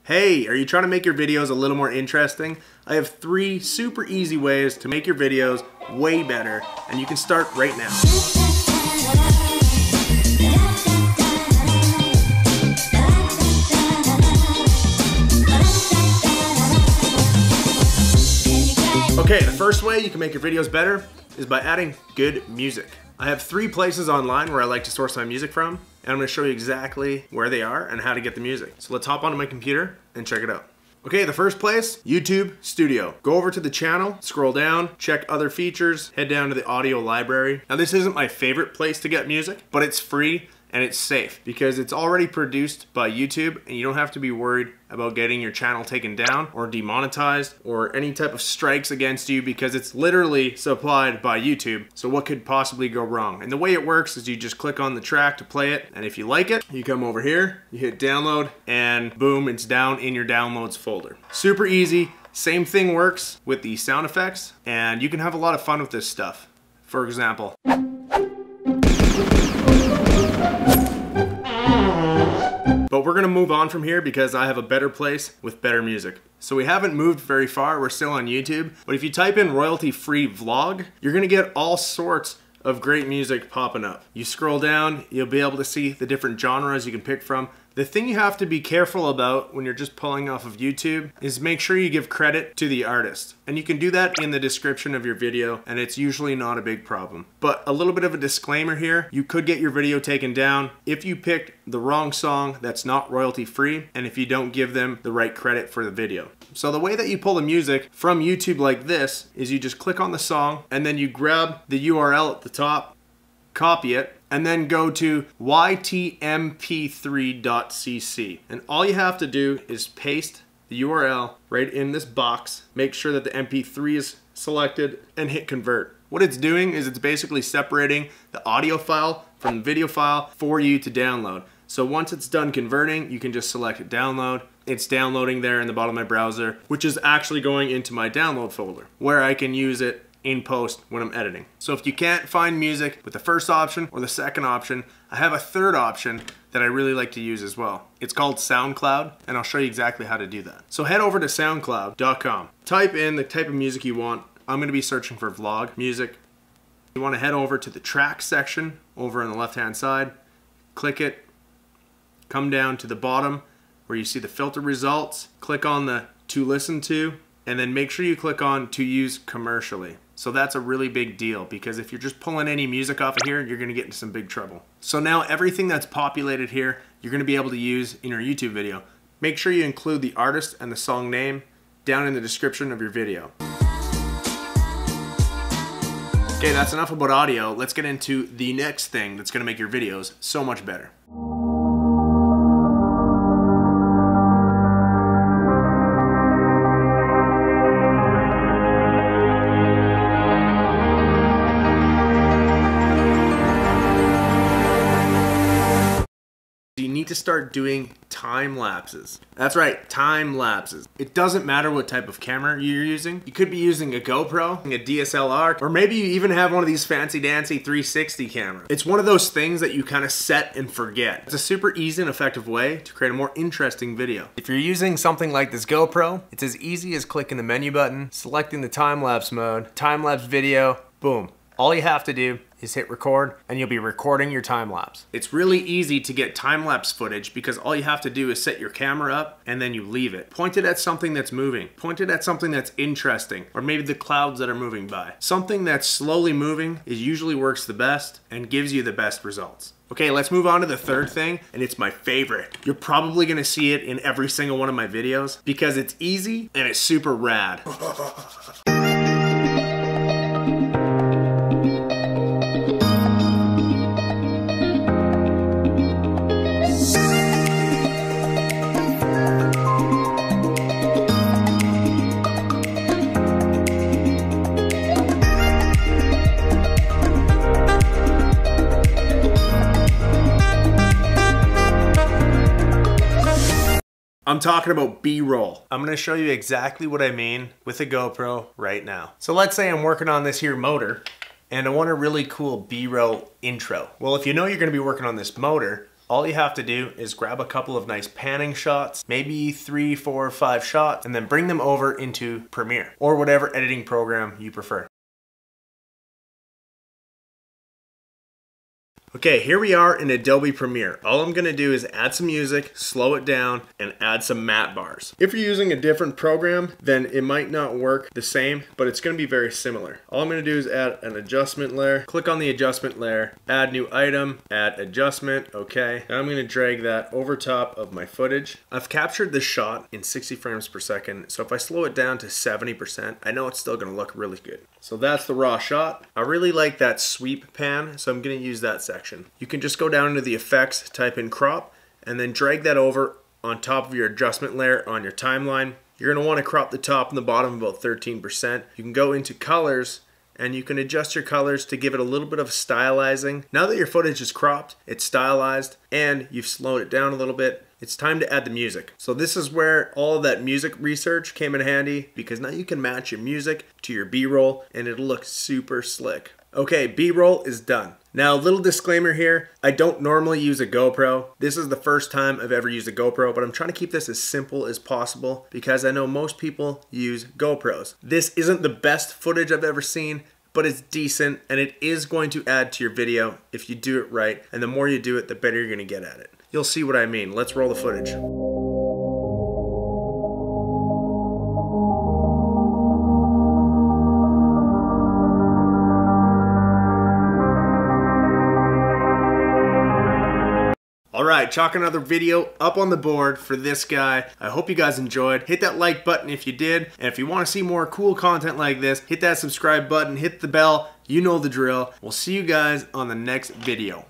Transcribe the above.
Hey, are you trying to make your videos a little more interesting? I have 3 super easy ways to make your videos way better, and you can start right now. Okay, the first way you can make your videos better is by adding good music. I have 3 places online where I like to source my music from, and I'm going to show you exactly where they are and how to get the music. So let's hop onto my computer and check it out. Okay, the first place, YouTube Studio. Go over to the channel, scroll down, check other features, head down to the audio library. Now this isn't my favorite place to get music, but it's free and it's safe because it's already produced by YouTube and you don't have to be worried about getting your channel taken down or demonetized or any type of strikes against you because it's literally supplied by YouTube. So what could possibly go wrong? And the way it works is you just click on the track to play it, and if you like it, you come over here, you hit download, and boom, it's down in your downloads folder. Super easy. Same thing works with the sound effects, and you can have a lot of fun with this stuff. For example, but we're gonna move on from here because I have a better place with better music. So we haven't moved very far, we're still on YouTube, but if you type in royalty-free vlog, you're gonna get all sorts of great music popping up. You scroll down, you'll be able to see the different genres you can pick from. The thing you have to be careful about when you're just pulling off of YouTube is make sure you give credit to the artist. And you can do that in the description of your video, and it's usually not a big problem. But a little bit of a disclaimer here, you could get your video taken down if you picked the wrong song that's not royalty free, and if you don't give them the right credit for the video. So the way that you pull the music from YouTube like this is you just click on the song, and then you grab the URL at the top, copy it, and then go to ytmp3.cc. And all you have to do is paste the URL right in this box, make sure that the MP3 is selected, and hit convert. What it's doing is it's basically separating the audio file from the video file for you to download. So once it's done converting, you can just select download. It's downloading there in the bottom of my browser, which is actually going into my download folder, where I can use it in post when I'm editing. So if you can't find music with the first option or the second option, I have a third option that I really like to use as well. It's called SoundCloud, and I'll show you exactly how to do that. So head over to soundcloud.com. Type in the type of music you want. I'm gonna be searching for vlog music. You wanna head over to the track section over on the left-hand side, click it, come down to the bottom where you see the filter results, click on the to listen to, and then make sure you click on to use commercially. So that's a really big deal because if you're just pulling any music off of here, you're gonna get into some big trouble. So now everything that's populated here, you're gonna be able to use in your YouTube video. Make sure you include the artist and the song name down in the description of your video. Okay, that's enough about audio. Let's get into the next thing that's gonna make your videos so much better. You need to start doing time lapses. That's right, time lapses. It doesn't matter what type of camera you're using. You could be using a GoPro, a DSLR, or maybe you even have one of these fancy dancy 360 cameras. It's one of those things that you kind of set and forget. It's a super easy and effective way to create a more interesting video. If you're using something like this GoPro, it's as easy as clicking the menu button, selecting the time-lapse mode, time-lapse video, boom. All you have to do is hit record and you'll be recording your time lapse. It's really easy to get time lapse footage because all you have to do is set your camera up and then you leave it. Point it at something that's moving. Point it at something that's interesting, or maybe the clouds that are moving by. Something that's slowly moving usually works the best and gives you the best results. Okay, let's move on to the third thing, and it's my favorite. You're probably gonna see it in every single one of my videos because it's easy and it's super rad. I'm talking about B-roll. I'm gonna show you exactly what I mean with a GoPro right now. So let's say I'm working on this here motor and I want a really cool B-roll intro. Well, if you know you're gonna be working on this motor, all you have to do is grab a couple of nice panning shots, maybe 3, 4, 5 shots, and then bring them over into Premiere or whatever editing program you prefer. Okay, here we are in Adobe Premiere. All I'm gonna do is add some music, slow it down, and add some matte bars. If you're using a different program, then it might not work the same, but it's gonna be very similar. All I'm gonna do is add an adjustment layer, click on the adjustment layer, add new item, add adjustment, okay. Now I'm gonna drag that over top of my footage. I've captured this shot in 60 frames per second, so if I slow it down to 70%, I know it's still gonna look really good. So that's the raw shot. I really like that sweep pan, so I'm gonna use that section. You can just go down into the effects, type in crop, and then drag that over on top of your adjustment layer on your timeline. You're gonna wanna crop the top and the bottom about 13%. You can go into colors and you can adjust your colors to give it a little bit of stylizing. Now that your footage is cropped, it's stylized, and you've slowed it down a little bit, it's time to add the music. So this is where all of that music research came in handy, because now you can match your music to your B-roll and it'll look super slick. Okay, B-roll is done. Now, a little disclaimer here, I don't normally use a GoPro. This is the first time I've ever used a GoPro, but I'm trying to keep this as simple as possible because I know most people use GoPros. This isn't the best footage I've ever seen, but it's decent and it is going to add to your video if you do it right, and the more you do it, the better you're gonna get at it. You'll see what I mean. Let's roll the footage. Alright, chalk another video up on the board for this guy. I hope you guys enjoyed. Hit that like button if you did. And if you want to see more cool content like this, hit that subscribe button, hit the bell. You know the drill. We'll see you guys on the next video.